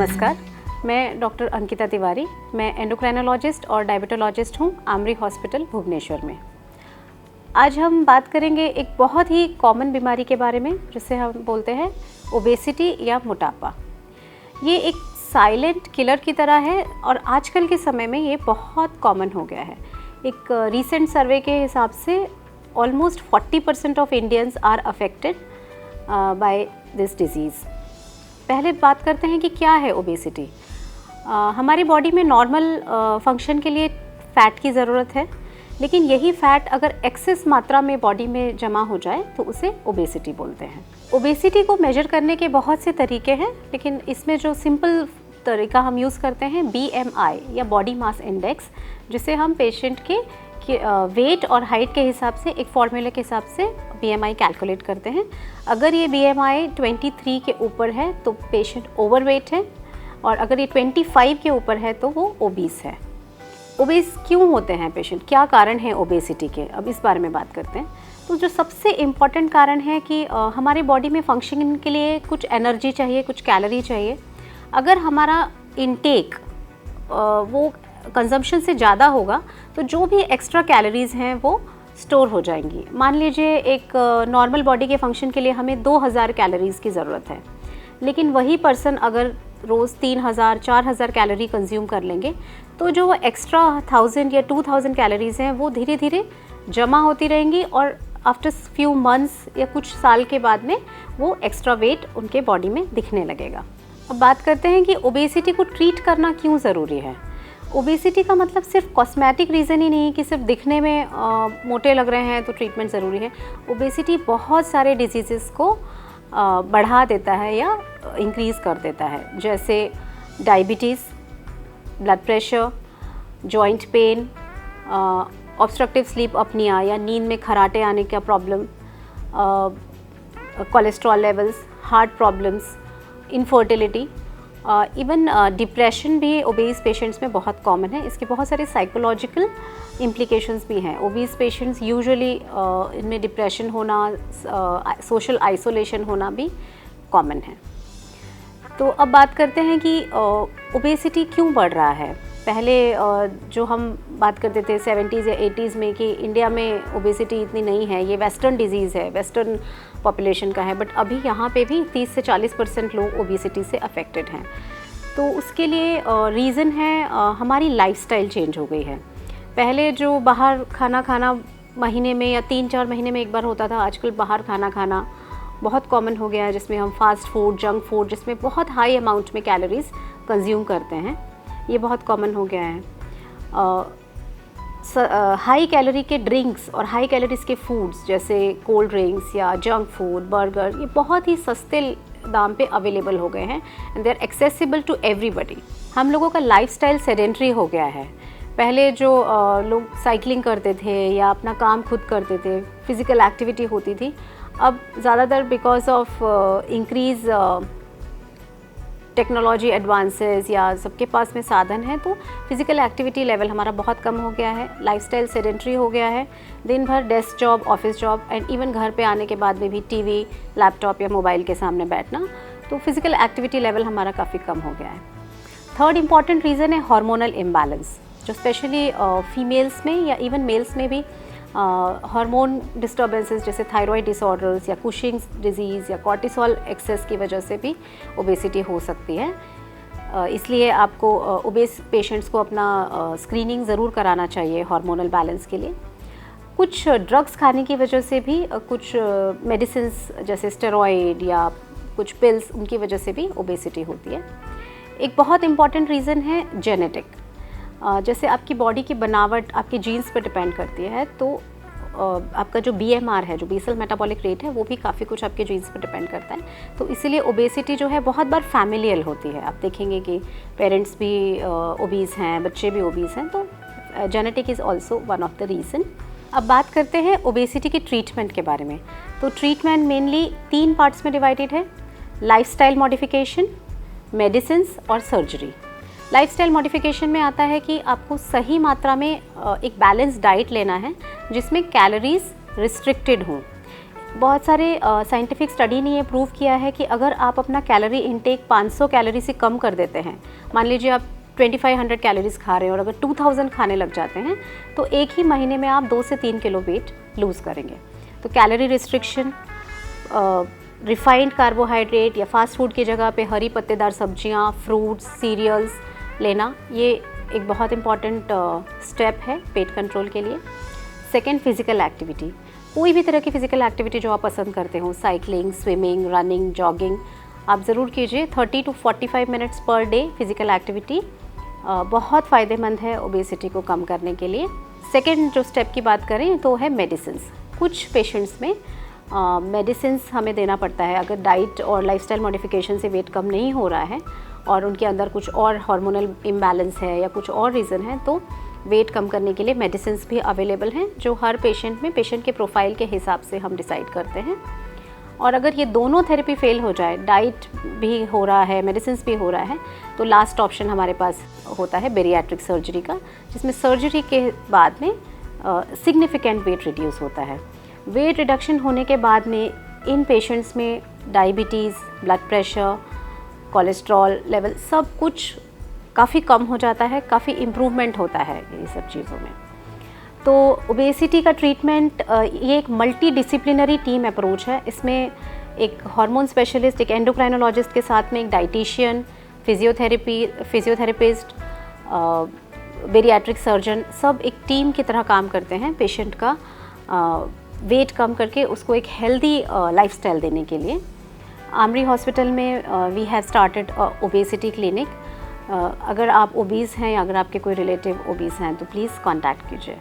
नमस्कार, मैं डॉक्टर अंकिता तिवारी। मैं एंडोक्राइनोलॉजिस्ट और डायबिटोलॉजिस्ट हूँ आमरी हॉस्पिटल भुवनेश्वर में। आज हम बात करेंगे एक बहुत ही कॉमन बीमारी के बारे में, जिसे हम बोलते हैं ओबेसिटी या मोटापा। ये एक साइलेंट किलर की तरह है और आजकल के समय में ये बहुत कॉमन हो गया है। एक रीसेंट सर्वे के हिसाब से almost 40% of Indians are affected by this disease. पहले बात करते हैं कि क्या है ओबेसिटी। हमारी बॉडी में नॉर्मल फंक्शन के लिए फ़ैट की ज़रूरत है, लेकिन यही फ़ैट अगर एक्सेस मात्रा में बॉडी में जमा हो जाए तो उसे ओबेसिटी बोलते हैं। ओबेसिटी को मेजर करने के बहुत से तरीके हैं, लेकिन इसमें जो सिंपल तरीका हम यूज़ करते हैं BMI या बॉडी मास इंडेक्स, जिसे हम पेशेंट के वेट और हाइट के हिसाब से एक फॉर्मूले के हिसाब से BMI कैलकुलेट करते हैं। अगर ये BMI 23 के ऊपर है तो पेशेंट ओवरवेट है, और अगर ये 25 के ऊपर है तो वो ओबीस है। ओबीस क्यों होते हैं पेशेंट, क्या कारण है ओबेसिटी के, अब इस बारे में बात करते हैं। तो जो सबसे इम्पॉर्टेंट कारण है कि हमारे बॉडी में फंक्शनिंग के लिए कुछ एनर्जी चाहिए, कुछ कैलोरी चाहिए। अगर हमारा इनटेक वो कंजम्पशन से ज़्यादा होगा तो जो भी एक्स्ट्रा कैलोरीज़ हैं वो स्टोर हो जाएंगी। मान लीजिए एक नॉर्मल बॉडी के फंक्शन के लिए हमें 2000 कैलोरीज़ की ज़रूरत है, लेकिन वही पर्सन अगर रोज़ 3000 4000 कैलोरी कंज्यूम कर लेंगे तो जो वो एक्स्ट्रा 1000 या 2000 कैलोरीज़ हैं वो धीरे धीरे जमा होती रहेंगी और आफ्टर फ्यू मंथ्स या कुछ साल के बाद में वो एक्स्ट्रा वेट उनके बॉडी में दिखने लगेगा। अब बात करते हैं कि ओबेसिटी को ट्रीट करना क्यों ज़रूरी है। ओबेसिटी का मतलब सिर्फ कॉस्मेटिक रीज़न ही नहीं कि सिर्फ दिखने में मोटे लग रहे हैं तो ट्रीटमेंट ज़रूरी है। ओबेसिटी बहुत सारे डिजीज़ को बढ़ा देता है या इंक्रीज़ कर देता है, जैसे diabetes, blood pressure, joint pain, obstructive sleep apnea या नींद में खराटे आने का problem, cholesterol levels, heart problems, infertility, even depression भी ओबेस पेशेंट्स में बहुत कॉमन है। इसके बहुत सारे साइकोलॉजिकल इम्प्लीकेशंस भी हैं। ओबेस पेशेंट्स यूजुअली इनमें डिप्रेशन होना, सोशल आइसोलेशन होना भी कॉमन है। तो अब बात करते हैं कि ओबेसिटी क्यों बढ़ रहा है। पहले जो हम बात करते थे 70s या 80s में कि इंडिया में ओबेसिटी इतनी नहीं है, ये वेस्टर्न डिजीज़ है, वेस्टर्न पॉपुलेशन का है, बट अभी यहाँ पे भी 30 से 40% लोग ओबेसिटी से अफेक्टेड हैं। तो उसके लिए रीज़न है हमारी लाइफस्टाइल चेंज हो गई है। पहले जो बाहर खाना महीने में या 3-4 महीने में एक बार होता था, आजकल बाहर खाना बहुत कॉमन हो गया है, जिसमें हम फास्ट फूड, जंक फूड, जिसमें बहुत हाई अमाउंट में कैलोरीज कंज्यूम करते हैं, ये बहुत कॉमन हो गया है। हाई कैलोरी के ड्रिंक्स और हाई कैलोरीज के फूड्स जैसे कोल्ड ड्रिंक्स या जंक फूड, बर्गर, ये बहुत ही सस्ते दाम पे अवेलेबल हो गए हैं and they are accessible to everybody. हम लोगों का लाइफस्टाइल सेडेंट्री हो गया है। पहले जो लोग साइकिलिंग करते थे या अपना काम खुद करते थे, फिज़िकल एक्टिविटी होती थी, अब ज़्यादातर because of increase technology advances या सबके पास में साधन है, तो फिज़िकल एक्टिविटी लेवल हमारा बहुत कम हो गया है। लाइफस्टाइल सेडेंट्री हो गया है, दिन भर desk job, office job and even घर पे आने के बाद में भी टीवी, लैपटॉप या मोबाइल के सामने बैठना, तो फिज़िकल एक्टिविटी लेवल हमारा काफ़ी कम हो गया है। थर्ड इम्पॉर्टेंट रीज़न है हार्मोनल इम्बैलेंस, जो स्पेशली फीमेल्स में या इवन मेल्स में भी हार्मोन डिस्टर्बेंसेस जैसे थायराइड डिसऑर्डर्स या कुशिंग्स डिजीज़ या कॉर्टिसोल एक्सेस की वजह से भी ओबेसिटी हो सकती है। इसलिए आपको ओबेस पेशेंट्स को अपना स्क्रीनिंग ज़रूर कराना चाहिए हार्मोनल बैलेंस के लिए। कुछ ड्रग्स खाने की वजह से भी, कुछ मेडिसिन्स जैसे स्टेरॉइड या कुछ पिल्स, उनकी वजह से भी ओबेसिटी होती है। एक बहुत इम्पॉर्टेंट रीज़न है जेनेटिक। जैसे आपकी बॉडी की बनावट आपके जीन्स पर डिपेंड करती है, तो आपका जो BMR है, जो बेसल मेटाबॉलिक रेट है, वो भी काफ़ी कुछ आपके जीन्स पर डिपेंड करता है। तो इसीलिए ओबेसिटी जो है बहुत बार फैमिलियल होती है। आप देखेंगे कि पेरेंट्स भी ओबीस हैं, बच्चे भी ओबीस हैं, तो genetic is also one of the reason. अब बात करते हैं ओबेसिटी के ट्रीटमेंट के बारे में। तो ट्रीटमेंट मेनली 3 पार्ट्स में डिवाइडेड है: लाइफस्टाइल मॉडिफिकेशन, मेडिसिन्स और सर्जरी। लाइफस्टाइल मॉडिफिकेशन में आता है कि आपको सही मात्रा में एक बैलेंस डाइट लेना है जिसमें कैलोरीज रिस्ट्रिक्टेड हों। बहुत सारे साइंटिफिक स्टडी ने ये प्रूव किया है कि अगर आप अपना कैलोरी इनटेक 500 कैलोरी से कम कर देते हैं, मान लीजिए आप 2500 कैलोरीज खा रहे हैं और अगर 2000 खाने लग जाते हैं तो एक ही महीने में आप 2 से 3 किलो वेट लूज़ करेंगे। तो कैलोरी रिस्ट्रिक्शन, रिफाइंड कार्बोहाइड्रेट या फास्ट फूड की जगह पे हरी पत्तेदार सब्जियां, फ्रूट्स, सीरियल्स लेना, ये एक बहुत इम्पॉर्टेंट स्टेप है पेट कंट्रोल के लिए। Second, physical activity. कोई भी तरह की फ़िज़िकल एक्टिविटी जो आप पसंद करते हो, साइकिलिंग, स्विमिंग, रनिंग, जॉगिंग, आप ज़रूर कीजिए। 30 to 45 minutes per day physical activity बहुत फ़ायदेमंद है ओबेसिटी को कम करने के लिए। सेकेंड जो स्टेप की बात करें तो है मेडिसिन्स। कुछ पेशेंट्स में मेडिसिन्स हमें देना पड़ता है अगर डाइट और लाइफस्टाइल मॉडिफिकेशन से वेट कम नहीं हो रहा है और उनके अंदर कुछ और हार्मोनल इम्बैलेंस है या कुछ और रीज़न है, तो वेट कम करने के लिए मेडिसिन्स भी अवेलेबल हैं जो हर पेशेंट में पेशेंट के प्रोफाइल के हिसाब से हम डिसाइड करते हैं। और अगर ये दोनों थेरेपी फेल हो जाए, डाइट भी हो रहा है, मेडिसिन्स भी हो रहा है, तो लास्ट ऑप्शन हमारे पास होता है बेरियाट्रिक सर्जरी का, जिसमें सर्जरी के बाद में सिग्निफिकेंट वेट रिड्यूस होता है। वेट रिडक्शन होने के बाद में इन पेशेंट्स में diabetes, blood pressure, cholesterol level सब कुछ काफ़ी कम हो जाता है, काफ़ी इम्प्रूवमेंट होता है ये सब चीज़ों में। तो ओबेसिटी का ट्रीटमेंट ये एक मल्टी डिसिप्लिनरी टीम अप्रोच है। इसमें एक हार्मोन स्पेशलिस्ट, एक एंडोक्राइनोलॉजिस्ट के साथ में एक डाइटिशियन, फिजियोथेरेपिस्ट, बेरियाट्रिक सर्जन, सब एक टीम की तरह काम करते हैं पेशेंट का वेट कम करके उसको एक हेल्दी लाइफस्टाइल देने के लिए। आमरी हॉस्पिटल में we have started obesity clinic. अगर आप ओबीज़ हैं या अगर आपके कोई रिलेटिव ओबीज़ हैं तो प्लीज़ कांटेक्ट कीजिए।